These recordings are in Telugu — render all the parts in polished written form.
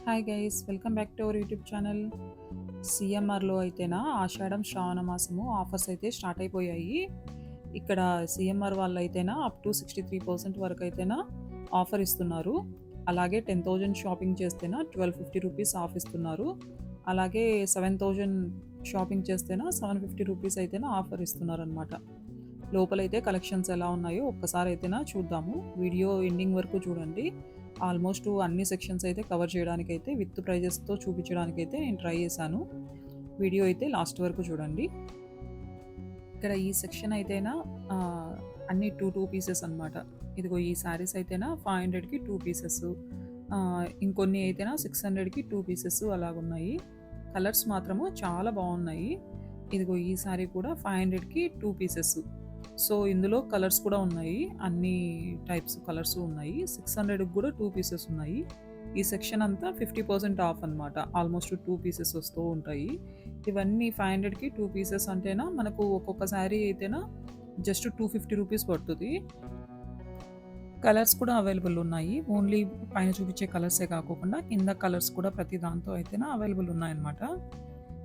Hi guys, welcome back to our YouTube channel. సిఎంఆర్లో అయితేనా ఆషాఢం శ్రావణ మాసము ఆఫర్స్ అయితే స్టార్ట్ అయిపోయాయి. ఇక్కడ సిఎంఆర్ వాళ్ళు అయితేనా అప్ టు 63% వరకు అయితేనా ఆఫర్ ఇస్తున్నారు. అలాగే 10,000 షాపింగ్ చేస్తేనా 1250 రూపీస్ ఆఫ్ ఇస్తున్నారు. అలాగే 7,000 షాపింగ్ చేస్తేనా 750 రూపీస్ అయితేనా ఆఫర్ ఇస్తున్నారు అనమాట. లోపలైతే కలెక్షన్స్ ఎలా ఉన్నాయో ఒక్కసారి అయితేనా చూద్దాము. వీడియో ఎండింగ్ వరకు చూడండి. ఆల్మోస్ట్ అన్ని సెక్షన్స్ అయితే కవర్ చేయడానికైతే విత్ ప్రైజెస్తో చూపించడానికైతే నేను ట్రై చేశాను. వీడియో అయితే లాస్ట్ వరకు చూడండి. ఇక్కడ ఈ సెక్షన్ అయితేనా అన్ని టూ పీసెస్ అనమాట. ఇదిగో ఈ శారీస్ అయితేనా 500కి 2 పీసెస్, ఇంకొన్ని అయితేనా 600కి 2 పీసెస్ అలాగున్నాయి. కలర్స్ మాత్రము చాలా బాగున్నాయి. ఇదిగో ఈ శారీ కూడా 500కి 2 పీసెస్. సో, ఇందులో కలర్స్ కూడా ఉన్నాయి. అన్ని టైప్స్ కలర్స్ ఉన్నాయి. 600కి కూడా 2 పీసెస్ ఉన్నాయి. ఈ సెక్షన్ అంతా 50% ఆఫ్ అనమాట. ఆల్మోస్ట్ 2 పీసెస్ వస్తూ ఉంటాయి. ఇవన్నీ 500కి 2 పీసెస్ అంటేనా మనకు ఒక్కొక్క శారీ అయితేనా జస్ట్ 250 రూపీస్ పడుతుంది. కలర్స్ కూడా అవైలబుల్ ఉన్నాయి. ఓన్లీ పైన చూపించే కలర్సే కాకోకుండా కింద కలర్స్ కూడా ప్రతి దాంతో అయితేనా అవైలబుల్ ఉన్నాయన్నమాట.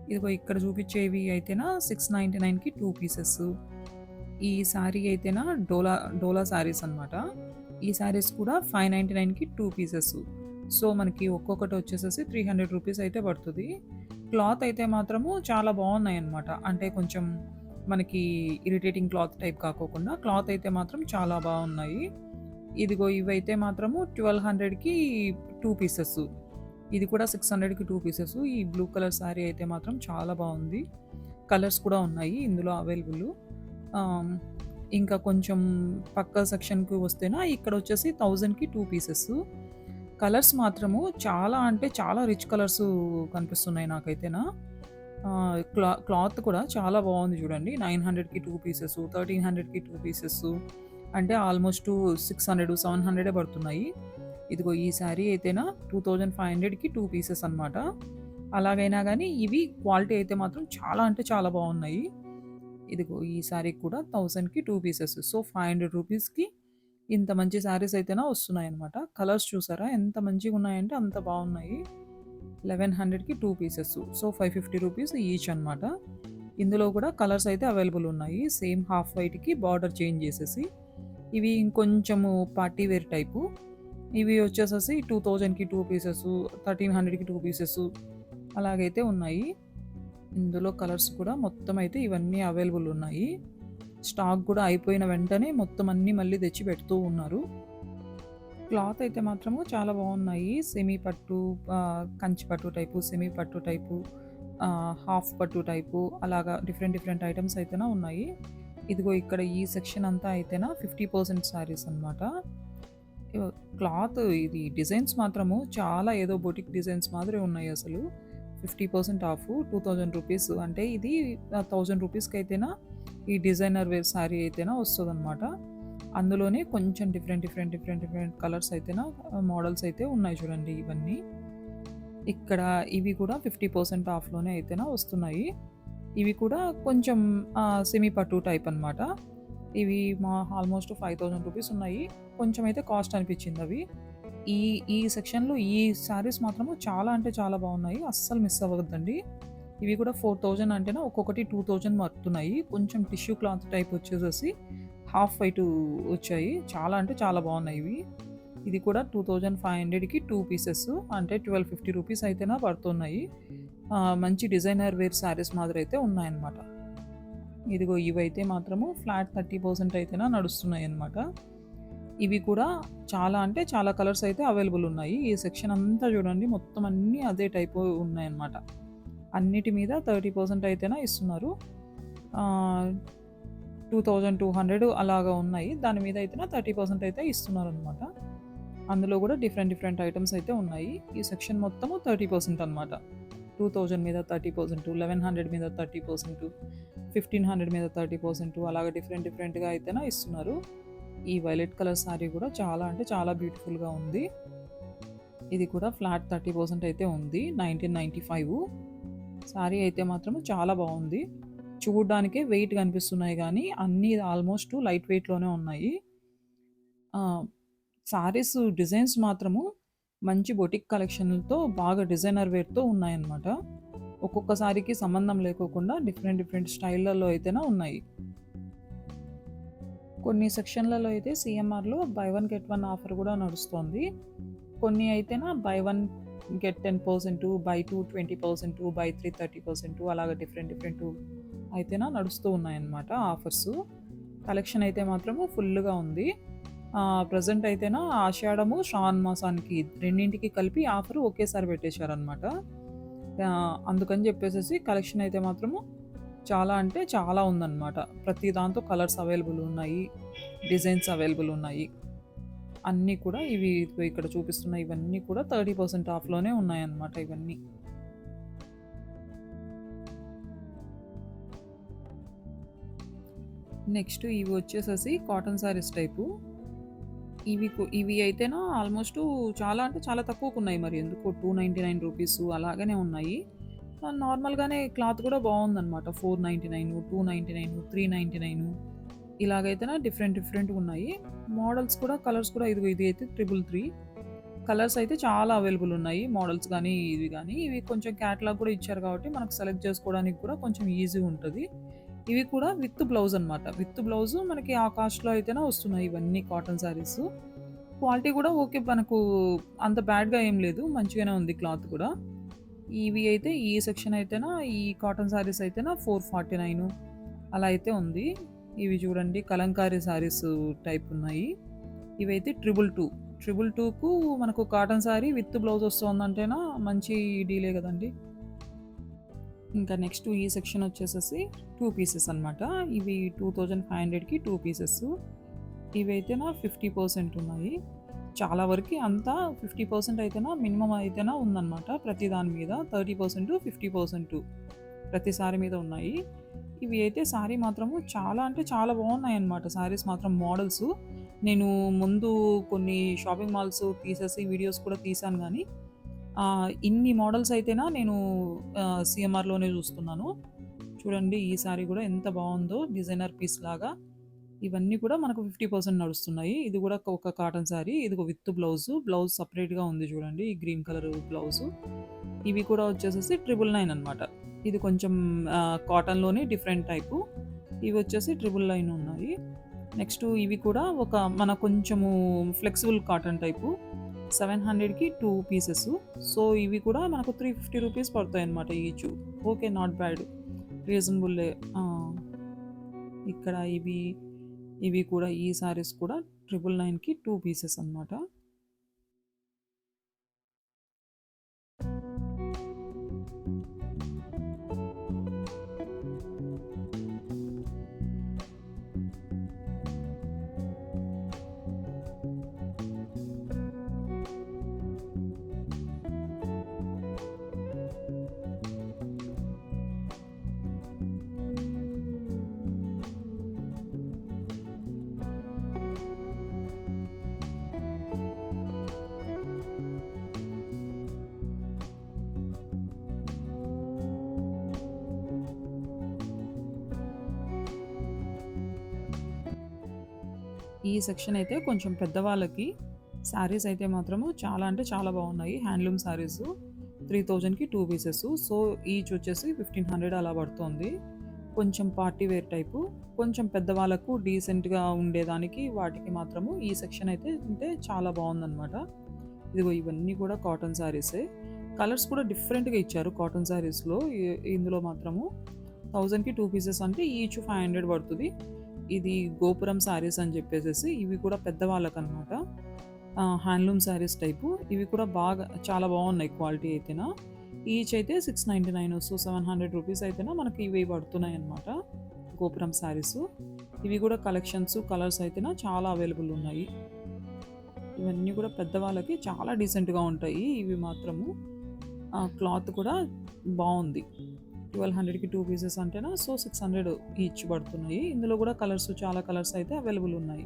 ఇదిగో ఇక్కడ చూపించేవి అయితేనా 699కి 2 పీసెస్. ఈ శారీ అయితేనా డోలా డోలా శారీస్ అనమాట. ఈ శారీస్ కూడా 599కి 2 పీసెస్. సో, మనకి ఒక్కొక్కటి వచ్చేసేసి 300 రూపీస్ అయితే పడుతుంది. క్లాత్ అయితే మాత్రము చాలా బాగున్నాయన్నమాట. అంటే కొంచెం మనకి ఇరిటేటింగ్ క్లాత్ టైప్ కాకోకుండా క్లాత్ అయితే మాత్రం చాలా బాగున్నాయి. ఇదిగో ఇవైతే మాత్రము 1200కి 2 పీసెస్. ఇది కూడా 600కి 2 పీసెస్. ఈ బ్లూ కలర్ శారీ అయితే మాత్రం చాలా బాగుంది. కలర్స్ కూడా ఉన్నాయి ఇందులో అవైలబుల్. ఆహ్, ఇంకా కొంచెం పక్క సెక్షన్‌కి వస్తేనా ఇక్కడొచ్చేసి 1000కి 2 పీసెస్. కలర్స్ మాత్రము చాలా అంటే చాలా రిచ్ కలర్స్ కనిపిస్తున్నాయి నాకైతేనా. క్లాత్ కూడా చాలా బాగుంది చూడండి. 900కి 2 పీసెస్, 1300కి 2 పీసెస్, అంటే ఆల్మోస్ట్ 600, 700 పడుతున్నాయి. ఇదిగో ఈ శారీ అయితేనా 2500కి 2 పీసెస్ అనమాట. అలాగైనా గానీ ఇవి క్వాలిటీ అయితే మాత్రం చాలా అంటే చాలా బాగున్నాయి. ఇదిగో ఈ శారీ కూడా 1000కి 2 పీసెస్. సో, 500 రూపీస్‌కి ఇంత మంచి శారీస్ అయితేనా వస్తున్నాయన్నమాట. కలర్స్ చూసారా ఎంత మంచిగున్నాయంటే అంత బాగున్నాయి. 1100కి 2 పీసెస్. సో, 550 రూపీస్ ఈచ్ అనమాట. ఇందులో కూడా కలర్స్ అయితే అవైలబుల్ ఉన్నాయి. సేమ్ హాఫ్ వైట్‌కి బార్డర్ చేంజ్ చేసేసి. ఇవి ఇంకొంచెము పార్టీ వేర్ టైపు. ఇవి వచ్చేసేసి 2000కి 2 పీసెస్, 1300కి 2 పీసెస్ అలాగైతే ఉన్నాయి. ఇందులో కలర్స్ కూడా మొత్తం అయితే ఇవన్నీ అవైలబుల్ ఉన్నాయి. స్టాక్ కూడా అయిపోయిన వెంటనే మొత్తం అన్నీ మళ్ళీ తెచ్చి పెడుతూ ఉన్నారు. క్లాత్ అయితే మాత్రము చాలా బాగున్నాయి. సెమీ పట్టు, కంచి పట్టు టైపు, సెమీ పట్టు టైపు, హాఫ్ పట్టు టైపు అలాగా డిఫరెంట్ డిఫరెంట్ ఐటెమ్స్ అయితేనా ఉన్నాయి. ఇదిగో ఇక్కడ ఈ సెక్షన్ అంతా అయితేనా 50% శారీస్ అనమాట. క్లాత్ ఇది డిజైన్స్ మాత్రము చాలా ఏదో బొటిక్ డిజైన్స్ మాదిరి ఉన్నాయి అసలు. 50% ఆఫ్ 2000 రూపీస్, అంటే ఇది 1000 రూపీస్‌కైతేనా ఈ డిజైనర్ వేర్ శారీ అయితేనా వస్తదనమాట. అందులోనే కొంచెం డిఫరెంట్ కలర్స్ అయితేనా మోడల్స్ అయితే ఉన్నాయి చూడండి ఇవన్నీ. ఇక్కడ ఇవి కూడా 50% ఆఫ్‌లోనే అయితేనా వస్తున్నాయి. ఇవి కూడా కొంచెం సెమీ పట్టు టైప్ అనమాట. ఇవి ఆల్మోస్ట్ 5000 రూపీస్ ఉన్నాయి. కొంచెం అయితే కాస్ట్ అనిపించిందవి. ఈ ఈ సెక్షన్‌లో ఈ శారీస్ మాత్రము చాలా అంటే చాలా బాగున్నాయి. అస్సలు మిస్ అవ్వద్దండి. ఇవి కూడా 4000 అంటేనే ఒక్కొక్కటి 2000 పడుతున్నాయి. కొంచెం టిష్యూ క్లాత్ టైప్ వచ్చేసేసి హాఫ్ వైట్ వచ్చాయి. చాలా అంటే చాలా బాగున్నాయి ఇవి. ఇది కూడా 2500కి 2 పీసెస్, అంటే 1250 రూపీస్ అయితేనా పడుతున్నాయి. మంచి డిజైనర్ వేర్ శారీస్ మాదిరి అయితే ఉన్నాయన్నమాట. ఇదిగో ఇవైతే మాత్రము ఫ్లాట్ 30% అయితేనా నడుస్తున్నాయన్నమాట. ఇవి కూడా చాలా అంటే చాలా కలర్స్ అయితే అవైలబుల్ ఉన్నాయి. ఈ సెక్షన్ అంతా చూడండి మొత్తం అన్నీ అదే టైపు ఉన్నాయన్నమాట. అన్నిటి మీద 30% అయితేనా ఇస్తున్నారు. ఆహ్, 2200 అలాగా ఉన్నాయి. దాని మీద అయితేనా 30% అయితే ఇస్తున్నారనమాట. అందులో కూడా డిఫరెంట్ ఐటెమ్స్ అయితే ఉన్నాయి. ఈ సెక్షన్ మొత్తము 30% అనమాట. 2000 మీద 30%, 1100 మీద 30%, 1500 మీద 30% అలాగా డిఫరెంట్‌గా అయితేనా ఇస్తున్నారు. ఈ వైలెట్ కలర్ శారీ కూడా చాలా అంటే చాలా బ్యూటిఫుల్‌గా ఉంది. ఇది కూడా ఫ్లాట్ 30% అయితే ఉంది. 1995 శారీ అయితే మాత్రం చాలా బాగుంది. చూడ్డానికే వెయిట్ కనిపిస్తున్నాయి గానీ, అన్నీ ఆల్మోస్ట్ లైట్ వెయిట్‌లోనే ఉన్నాయి. ఆ! శారీస్ డిజైన్స్ మాత్రము మంచి బొటిక్ కలెక్షన్‌లతో బాగా డిజైనర్ వేర్‌తో ఉన్నాయన్నమాట. ఒక్కొక్క సారీకి సంబంధం లేకోకుండా డిఫరెంట్ డిఫరెంట్ స్టైల్‌లలో అయితేనే ఉన్నాయి. కొన్ని సెక్షన్‌లలో అయితే సీఎంఆర్‌లో buy one get one offer గూడా నడుస్తోంది. కొన్ని అయితేనా buy one get 10%, buy 2 20%, buy 3 30% అలాగా డిఫరెంట్ డిఫరెంటు అయితేనా నడుస్తూ ఉన్నాయన్నమాట ఆఫర్సు. కలెక్షన్ అయితే మాత్రము ఫుల్లుగా ఉంది. ప్రెజెంట్ అయితేనా ఆషాఢము, శ్రావణ మాసానికి రెండింటికి కలిపి ఆఫర్ ఒకేసారి పెట్టేశారనమాట. అందుకని జెప్పేసేసి కలెక్షన్ అయితే మాత్రము చాలా అంటే చాలా ఉందనమాట. ప్రతి దాంతో కలర్స్ అవైలబుల్ ఉన్నాయి. డిజైన్స్ అవైలబుల్ ఉన్నాయి. అన్నీ కూడా ఇవి ఇదిగో ఇక్కడ చూపిస్తున్న ఇవన్నీ కూడా 30% ఆఫ్‌లోనే ఉన్నాయన్నమాట ఇవన్నీ. నెక్స్ట్ ఇవి వచ్చేసేసి కాటన్ శారీస్ టైపు. ఇవి అయితేనా ఆల్మోస్టు చాలా అంటే చాలా తక్కువకున్నాయి మరి ఎందుకో రూ. 299 అలాగనే ఉన్నాయి. నార్మల్‌గానే క్లాత్ కూడా బావుందనమాట. 499, 299, 399 ఇలాగైతేనా డిఫరెంట్ డిఫరెంట్‌గున్నాయి. మోడల్స్ కూడా కలర్స్ కూడా ఇదిగో ఇది అయితే 333 కలర్స్ అయితే చాలా అవైలబుల్ ఉన్నాయి. మోడల్స్ గానీ, ఇవి గానీ. ఇవి కొంచెం క్యాటలాగ్ కూడా ఇచ్చారు కాబట్టి మనకు సెలెక్ట్ చేసుకోవడానికి కూడా కొంచెం ఈజీగా ఉంటది. ఇవి కూడా విత్ బ్లౌజ్ అనమాట. విత్ బ్లౌజు మనకి ఆ కాస్ట్‌లో అయితేనే వస్తున్నాయి ఇవన్నీ కాటన్ శారీసు. క్వాలిటీ కూడా ఓకే. మనకు అంత బ్యాడ్‌గా ఏం లేదు. మంచిగానే ఉంది క్లాత్ కూడా. ఇవి అయితే ఈ సెక్షన్ అయితేనా ఈ కాటన్ శారీస్ అయితేనా 449 అలా అయితే ఉంది. ఇవి చూడండి కలంకారీ శారీస్ టైప్ ఉన్నాయి. ఇవైతే 222. 222కు మనకు కాటన్ శారీ విత్ బ్లౌజ్ వస్తోందంటేనా మంచి డీలే గదండీ! ఇంకా నెక్స్ట్ ఈ సెక్షన్ వచ్చేసేసి 2 పీసెస్ అనమాట. ఇవి 2500కి 2 పీసెస్. ఇవైతేనా 50% ఉన్నాయి. చాలా వరకి అంతా 50% అయితేనా మినిమమ్ అయితేనా ఉందనమాట. ప్రతి దాని మీద 30%, 50% ప్రతి సారీ మీద ఉన్నాయి. ఇవి అయితే సారీ మాత్రము చాలా అంటే చాలా బాగున్నాయన్నమాట. సారీస్ మాత్రం మోడల్సు. నేను ముందు కొన్ని షాపింగ్ మాల్స్ తీసేసి వీడియోస్ కూడా తీశాను గానీ, ఇన్ని మోడల్స్ అయితేనా నేను సీఎంఆర్‌లోనే చూస్తున్నాను. చూడండి ఈ సారీ గూడా ఎంత బావుందో డిజైనర్ పీస్ లాగా. ఇవన్నీ కూడా మనకు 50% నడుస్తున్నాయి. ఇది గూడా ఒక కాటన్ సారీ. ఇదిగో విత్ బ్లౌజు. బ్లౌజ్ సెపరేట్‌గా ఉంది చూడండి. ఈ గ్రీన్ కలర్ బ్లౌజు. ఇవి కూడా వచ్చేసేసి 999 అనమాట. ఇది కొంచెం కాటన్‌లోనే డిఫరెంట్ టైపు. ఇవి వచ్చేసి 999 ఉన్నాయి. నెక్స్ట్ ఇవి కూడా ఒక మన కొంచెము ఫ్లెక్సిబుల్ కాటన్ టైపు. 700కి 2 పీసెస్. సో, ఇవి కూడా మనకు రూ. 350 పడతాయన్నమాట ఈచు. ఓకే. Not bad. రీజనబుల్లే. ఆ! ఇక్కడ ఇవి కూడా ఈ సారీస్ కూడా 999కి 2 పీసెస్ అన్నమాట. ఈ సెక్షన్ అయితే కొంచెం పెద్దవాళ్ళకి శారీస్ అయితే మాత్రము చాలా అంటే చాలా బాగున్నాయి. హ్యాండ్లూమ్ శారీసు 3000కి 2 పీసెస్. సో, ఈచ్ వచ్చేసి 1500 అలా పడుతోంది. కొంచెం పార్టీ వేర్ టైపు. కొంచెం పెద్దవాళ్ళకు డీసెంట్‌గా ఉండేదానికి వాటికి మాత్రము ఈ సెక్షన్ అయితే అంటే చాలా బావుందనమాట. ఇదిగో ఇవన్నీ కూడా కాటన్ శారీసే. కలర్స్ కూడా డిఫరెంట్‌గా ఇచ్చారు కాటన్ శారీస్‌లో. ఇందులో మాత్రము 1000కి 2 పీసెస్ అంటే ఈచ్ 500 పడుతది. ఇది గోపురం శారీస్ అని చెప్పేసేసి ఇవి కూడా పెద్దవాళ్ళకనమాట. Handloom saris type. ఇవి కూడా బాగా చాలా బాగున్నాయి క్వాలిటీ అయితేనా. ఈచ్ అయితే 699 సో, 700 రూపీస్ అయితేనా మనకి ఇవి పడుతున్నాయన్నమాట. గోపురం శారీసు. ఇవి కూడా కలెక్షన్స్, కలర్స్ అయితేనా చాలా అవైలబుల్ ఉన్నాయి. ఇవన్నీ కూడా పెద్దవాళ్ళకి చాలా డీసెంట్‌గా ఉంటాయి. ఇవి మాత్రము. క్లాత్ కూడా బావుంది. 1200కి 2 పీసెస్ అంటేనా సో, 600 ఈచ్ పడుతున్నాయి. ఇందులో కూడా కలర్స్ చాలా కలర్స్ అయితే అవైలబుల్ ఉన్నాయి.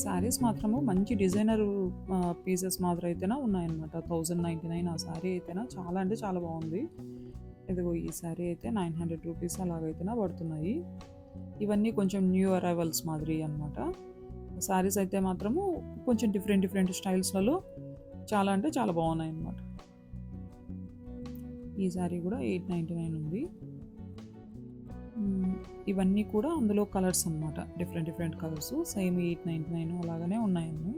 శారీస్ మాత్రము మంచి డిజైనర్ పీసెస్ మాత్రం అయితేనా ఉన్నాయన్నమాట. 1099 ఆ శారీ అయితేనా చాలా అంటే చాలా బాగుంది. ఇదిగో ఈ శారీ అయితే 900 రూపీస్ అలాగైతేనా పడుతున్నాయి. ఇవన్నీ కొంచెం న్యూ అరైవల్స్ మాదిరి అనమాట. శారీస్ అయితే మాత్రము కొంచెం డిఫరెంట్ డిఫరెంట్ స్టైల్స్‌లలో చాలా అంటే చాలా బాగున్నాయన్నమాట. ఈ శారీ కూడా 899 ఉంది. ఇవన్నీ కూడా అందులో కలర్స్ అనమాట. డిఫరెంట్ డిఫరెంట్ కలర్స్ సేమ్ 899 అలాగనే ఉన్నాయన్నీ.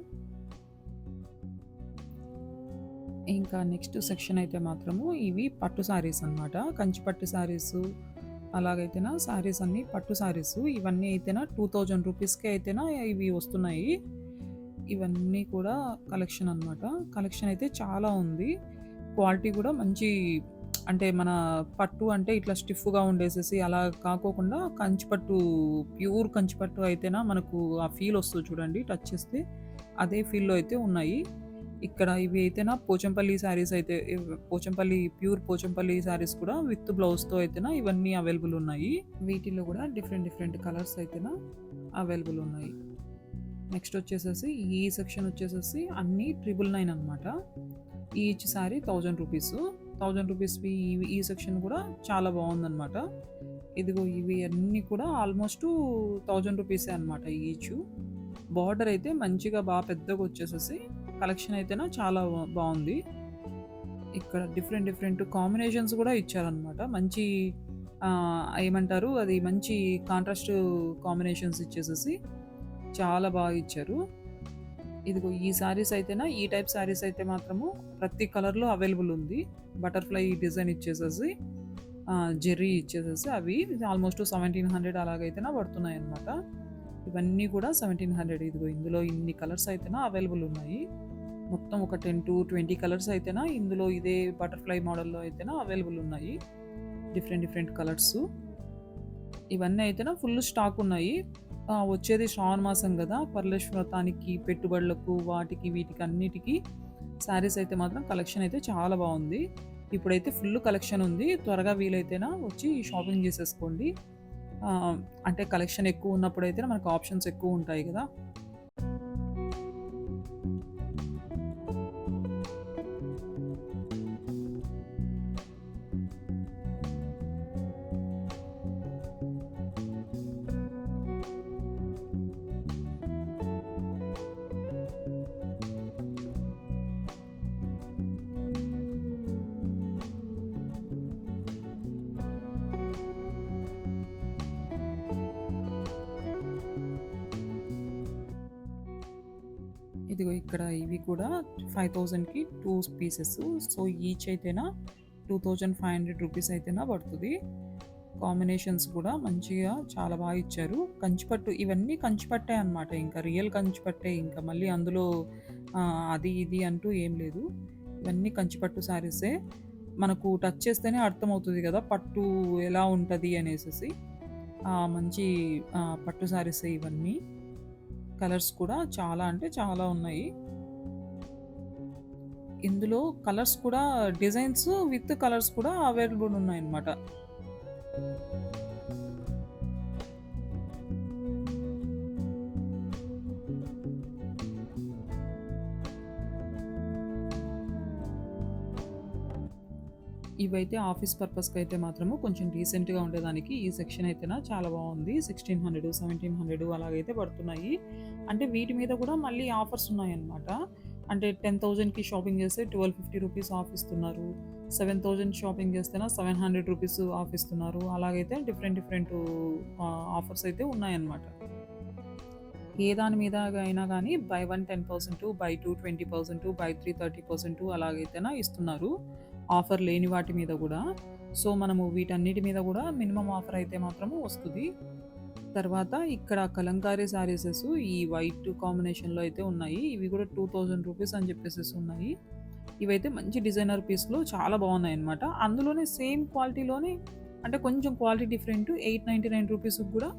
ఇంకా నెక్స్ట్ సెక్షన్ అయితే మాత్రము ఇవి పట్టు శారీస్ అనమాట. కంచి పట్టు శారీసు అలాగైతేనా శారీస్ అన్నీ పట్టు శారీసు ఇవన్నీ అయితేనా 2000 రూపీస్‌కే అయితేనా ఇవి వస్తున్నాయి. ఇవన్నీ కూడా కలెక్షన్ అనమాట. కలెక్షన్ అయితే చాలా ఉంది. క్వాలిటీ కూడా మంచి అంటే మన పట్టు అంటే ఇట్లా స్టిఫ్‌గా ఉండేసేసి అలా కాకోకుండా కంచిపట్టు ప్యూర్ కంచిపట్టు అయితేనా మనకు ఆ ఫీల్ వస్తది చూడండి టచ్ చేస్తే. అదే ఫీల్‌లో అయితే ఉన్నాయి. ఇక్కడ ఇవి అయితేనా పోచంపల్లి శారీస్ అయితే పోచంపల్లి ప్యూర్ పోచంపల్లి శారీస్ కూడా విత్ బ్లౌజ్‌తో అయితేనా ఇవన్నీ అవైలబుల్ ఉన్నాయి. వీటిలో కూడా డిఫరెంట్ డిఫరెంట్ కలర్స్ అయితేనా అవైలబుల్ ఉన్నాయి. నెక్స్ట్ వచ్చేసేసి ఈ సెక్షన్ వచ్చేసేసి అన్నీ 999 అనమాట. Each sari 1000 rupees. 1000 రూపీస్‌వి ఈ సెక్షన్ కూడా చాలా బాగుందనమాట. ఇదిగో ఇవి అన్నీ కూడా ఆల్మోస్ట్ 1000 రూపీసే అనమాట ఈచ్. బార్డర్ అయితే మంచిగా పెద్దగా వచ్చేసేసి కలెక్షన్ అయితేనా చాలా బాగుంది. ఇక్కడ డిఫరెంట్ డిఫరెంట్ కాంబినేషన్స్ కూడా ఇచ్చారనమాట. మంచి ఏమంటారు అది మంచి కాంట్రాస్ట్ కాంబినేషన్స్ ఇచ్చేసేసి చాలా బాగా ఇచ్చారు. ఇదిగో ఈ శారీస్ అయితేనా ఈ టైప్ శారీస్ అయితే మాత్రము ప్రతి కలర్‌లో అవైలబుల్ ఉంది. బటర్‌ఫ్లై డిజైన్ ఇచ్చేసేసి జెర్రీ ఇచ్చేసేసి అవి ఆల్మోస్ట్ 1700 అలాగైతేనా పడుతున్నాయన్నమాట. ఇవన్నీ కూడా 1700 ఇదిగో ఇందులో ఇన్ని కలర్స్ అయితేనా అవైలబుల్ ఉన్నాయి. మొత్తం ఒక 10-20 కలర్స్ అయితేనా ఇందులో ఇదే బటర్‌ఫ్లై మోడల్‌లో అయితేనా అవైలబుల్ ఉన్నాయి. Different different colours. ఇవన్నీ అయితేనా ఫుల్ స్టాక్ ఉన్నాయి. వచ్చేది శ్రావణ మాసం గదా! వరలక్ష్మి వ్రతానికి, పెట్టుబడులకు, వాటికి వీటికి అన్నిటికి శారీస్ అయితే మాత్రం కలెక్షన్ అయితే చాలా బావుంది. ఇప్పుడైతే ఫుల్ కలెక్షన్ ఉంది. త్వరగా వీలైతేనా వచ్చి షాపింగ్ చేసేసుకోండి. అంటే కలెక్షన్ ఎక్కువ ఉన్నప్పుడైతే మనకు ఆప్షన్స్ ఎక్కువ ఉంటాయి గదా! ఇదిగో ఇక్కడ ఇవి కూడా 5000కి 2 పీసెస్. సో, ఈచ్ అయితేనా 2500 రూపీస్ అయితేనా పడుతది. కాంబినేషన్స్ కూడా మంచిగా చాలా బాగా ఇచ్చారు. కంచిపట్టు ఇవన్నీ కంచిపట్టే అనమాట. ఇంకా రియల్ కంచిపట్టే ఇంకా మళ్ళీ అందులో అది ఇది అంటూ ఏం లేదు. ఇవన్నీ కంచిపట్టు శారీసే. మనకు టచ్ చేస్తేనే అర్థమవుతది గదా! పట్టు ఎలా ఉంటది అనేసేసి. మంచి పట్టు శారీసే ఇవన్నీ. కలర్స్ కూడా చాలా అంటే చాలా ఉన్నాయి. ఇందులో కలర్స్ కూడా డిజైన్స్ విత్ కలర్స్ కూడా అవైలబుల్ ఉన్నాయన్నమాట. ఇవైతే ఆఫీస్ పర్పస్‌కైతే మాత్రము కొంచెం డీసెంట్‌గా ఉండేదానికి ఈ సెక్షన్ అయితేనా చాలా బావుంది. 1600, 1700 అలాగైతే పడుతున్నాయి. అంటే వీటి మీద కూడా మళ్ళీ ఆఫర్స్ ఉన్నాయన్నమాట. అంటే 10,000కి షాపింగ్ చేస్తే 1250 రూపీస్ ఆఫ్ ఇస్తున్నారు. 7,000 షాపింగ్ చేస్తేనా 700 రూపీస్ ఆఫ్ ఇస్తున్నారు. అలాగైతే డిఫరెంట్ డిఫరెంట్ ఆఫర్స్ అయితే ఉన్నాయన్నమాట. ఏ దాని మీద అయినా గానీ బై 1 10%, బై 2 20%, బై 3 30% అలాగైతేనా ఇస్తున్నారు. ఆఫర్ లేని వాటి మీద గూడా. సో, మనము వీటన్నిటి మీద గూడా మినిమమ్ ఆఫర్ అయితే మాత్రము వస్తది. తర్వాత ఇక్కడ కలంకారీ శారీసెస్ ఈ వైట్ కాంబినేషన్‌లో అయితే ఉన్నాయి. ఇవి గూడా 2000 రూపీస్ అని చెప్పేసేసి ఉన్నాయి. ఇవైతే మంచి డిజైనర్ పీస్‌లో చాలా బాగున్నాయన్నమాట. అందులోనే సేమ్ క్వాలిటీలోనే అంటే కొంచెం క్వాలిటీ డిఫరెంట్ 899 రూపీస్‌కి గూడా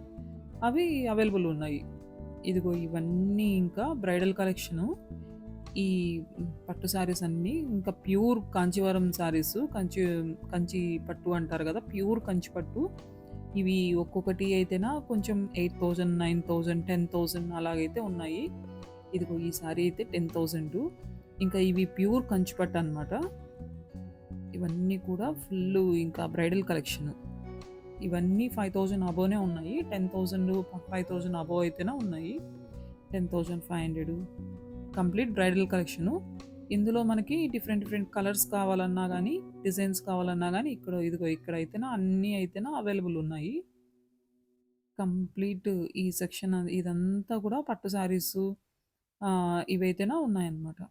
అవి అవైలబుల్ ఉన్నాయి. ఇదిగో ఇవన్నీ ఇంకా బ్రైడల్ కలెక్షను. ఈ పట్టు శారీస్ అన్నీ ఇంకా ప్యూర్ కాంచీవరం శారీస్ కంచి పట్టు అంటారు గదా! ప్యూర్ కంచి పట్టు. ఇవి ఒక్కొక్కటి అయితేనా కొంచెం 8000, 9000, 10,000 అలాగైతే ఉన్నాయి. ఇదిగో ఈ సారీ అయితే 10,000. ఇంకా ఇవి ప్యూర్ కంచి పట్టనమాట. ఇవన్నీ కూడా ఫుల్లు ఇంకా బ్రైడల్ కలెక్షన్. ఇవన్నీ 5,000 అబోనే ఉన్నాయి. 10,000, 5,000 అబోవ్ అయితేనే ఉన్నాయి. 10,500 కంప్లీట్ బ్రైడల్ కలెక్షను. ఇందులో మనకి డిఫరెంట్ డిఫరెంట్ కలర్స్ కావాలన్నా గానీ, డిజైన్స్ కావాలన్నా గానీ ఇదిగో ఇక్కడైతేనా అన్నీ అయితేనా అవైలబుల్ ఉన్నాయి. కంప్లీట్ ఈ సెక్షన్ ఇదంతా కూడా పట్టు శారీసు ఇవైతేనా ఉన్నాయన్నమాట.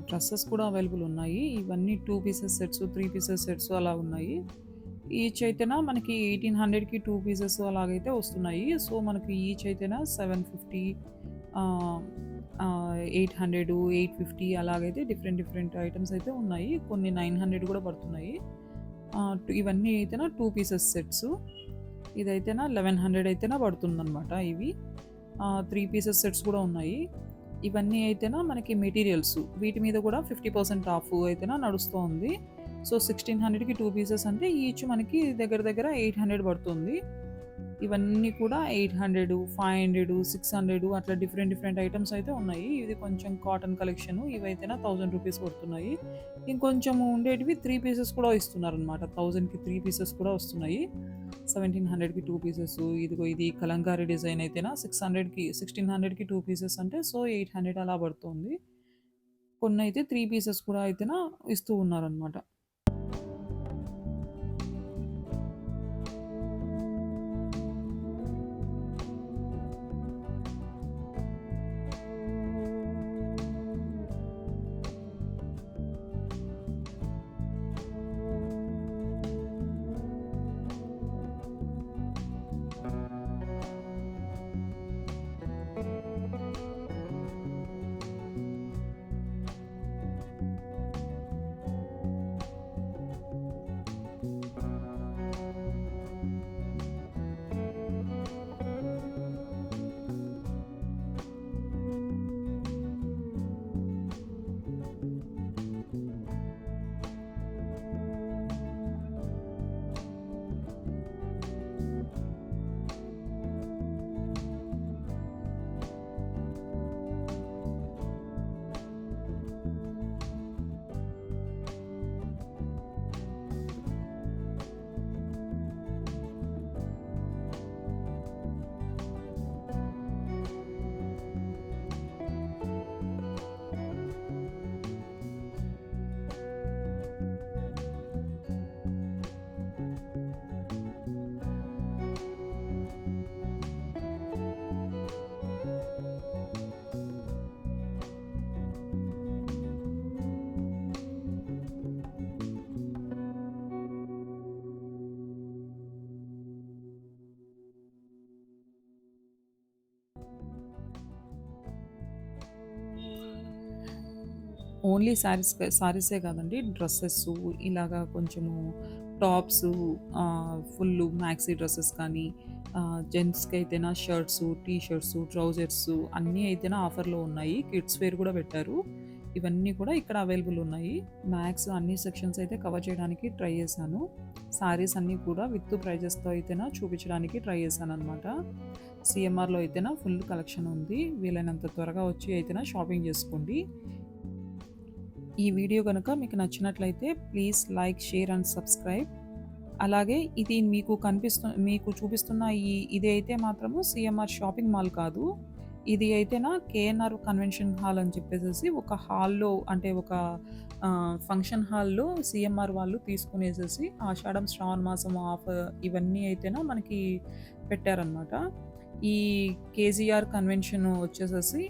డ్రెసెస్ కూడా అవైలబుల్ ఉన్నాయి. ఇవన్నీ 2 పీసెస్ సెట్స్, 3 పీసెస్ సెట్స్ అలా ఉన్నాయి. ఈచ్ అయితేనా మనకి 1800కి 2 పీసెస్ అలాగైతే వస్తున్నాయి. సో, మనకి ఈచ్ అయితేనా 750 ఆహ్, 800, 850 అలాగైతే డిఫరెంట్ డిఫరెంట్ ఐటెమ్స్ అయితే ఉన్నాయి. కొన్ని 900 కూడా పడుతున్నాయి. ఇవన్నీ అయితేనా 2 పీసెస్ సెట్స్. ఇదైతేనా 1100 అయితేనా పడుతుందనమాట ఇవి. 3 పీసెస్ సెట్స్ కూడా ఉన్నాయి. ఇవన్నీ అయితేనా మనకి మెటీరియల్స్. వీటి మీద కూడా 50% ఆఫ్ అయితేనా నడుస్తోంది. సో, 1600కి 2 పీసెస్ అంటే ఈచ్ మనకి దగ్గర దగ్గర 800 పడుతుంది. ఇవన్నీ కూడా 800, 500, 600 అట్లా డిఫరెంట్ డిఫరెంట్ ఐటెమ్స్ అయితే ఉన్నాయి. ఇది కొంచెం కాటన్ కలెక్షను. ఇవైతేనా 1000 రూపీస్ పడుతున్నాయి. ఇంకొంచెం ఉండేటివి 3 పీసెస్ కూడా ఇస్తున్నారనమాట. 1000కి 3 పీసెస్ కూడా వస్తున్నాయి. 1700కి 2 పీసెస్. ఇదిగో ఇది కలంకారీ డిజైన్ అయితేనా 1600కి 2 పీసెస్ అంటే సో 800 అలా పడుతుంది. కొన్నైతే 3 పీసెస్ కూడా అయితేనా ఇస్తూ ఉన్నారనమాట. ఓన్లీ శారీసే కాదండి. డ్రెసెస్సు ఇలాగా కొంచెము టాప్సు, ఫుల్లు మ్యాక్సీ డ్రెసెస్ కానీ, జెంట్స్‌కైతేనా షర్ట్సు, టీ షర్ట్సు, ట్రౌజర్సు అన్నీ అయితేనా ఆఫర్‌లో ఉన్నాయి. కిడ్స్ వేర్ కూడా పెట్టారు. ఇవన్నీ కూడా ఇక్కడ అవైలబుల్ ఉన్నాయి. మ్యాక్స్ అన్ని సెక్షన్స్ అయితే కవర్ చేయడానికి ట్రై చేశాను. శారీస్ అన్నీ కూడా విత్ ప్రైజెస్‌తో అయితేనా చూపించడానికి ట్రై చేశాననమాట. సీఎంఆర్‌లో అయితేనా ఫుల్ కలెక్షన్ ఉంది. వీలైనంత త్వరగా వచ్చి అయితేనా షాపింగ్ చేసుకోండి. ఈ వీడియో గనుక మీకు నచ్చినట్లయితే please like, share and subscribe. అలాగే ఇది మీకు చూపిస్తున్న ఇది అయితే మాత్రము సీఎంఆర్ షాపింగ్ మాల్ కాదు. ఇది అయితేనా కేఎన్ఆర్ కన్వెన్షన్ హాల్ అని చెప్పేసేసి ఒక హాల్‌లో అంటే ఒక ఫంక్షన్ హాల్‌లో సీఎంఆర్ వాళ్ళు తీసుకునేసేసి ఆషాఢం, శ్రావణ మాసం ఆఫ్ ఇవన్నీ అయితేనా మనకి పెట్టారనమాట. ఈ కేజీఆర్ కన్వెన్షన్ వచ్చేసేసి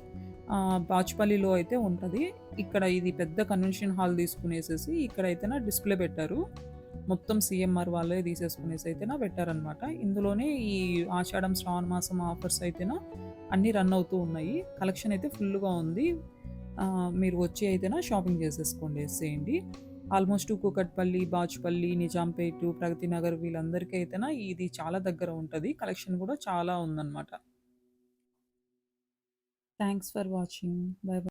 బాచుపల్లిలో అయితే ఉంటది. ఇక్కడ ఇది పెద్ద కన్వెన్షన్ హాల్ తీసుకునేసేసి ఇక్కడైతేనా డిస్‌ప్లే పెట్టారు. మొత్తం సీఎంఆర్ వాళ్ళే తీసేసుకునేసి అయితేనా పెట్టారనమాట. ఇందులోనే ఈ ఆషాఢం, శ్రావణ మాసం ఆఫర్స్ అయితేనా అన్నీ రన్ అవుతూ ఉన్నాయి. కలెక్షన్ అయితే ఫుల్‌గా ఉంది. మీరు వచ్చి అయితేనా షాపింగ్ చేసేసేయండి. ఆల్మోస్ట్ కూకట్పల్లి, బాచుపల్లి, నిజాంపేట్, ప్రగతి నగర్ వీళ్ళందరికీ అయితేనా ఇది చాలా దగ్గర ఉంటది. కలెక్షన్ కూడా చాలా ఉందనమాట. Thanks for watching. By by.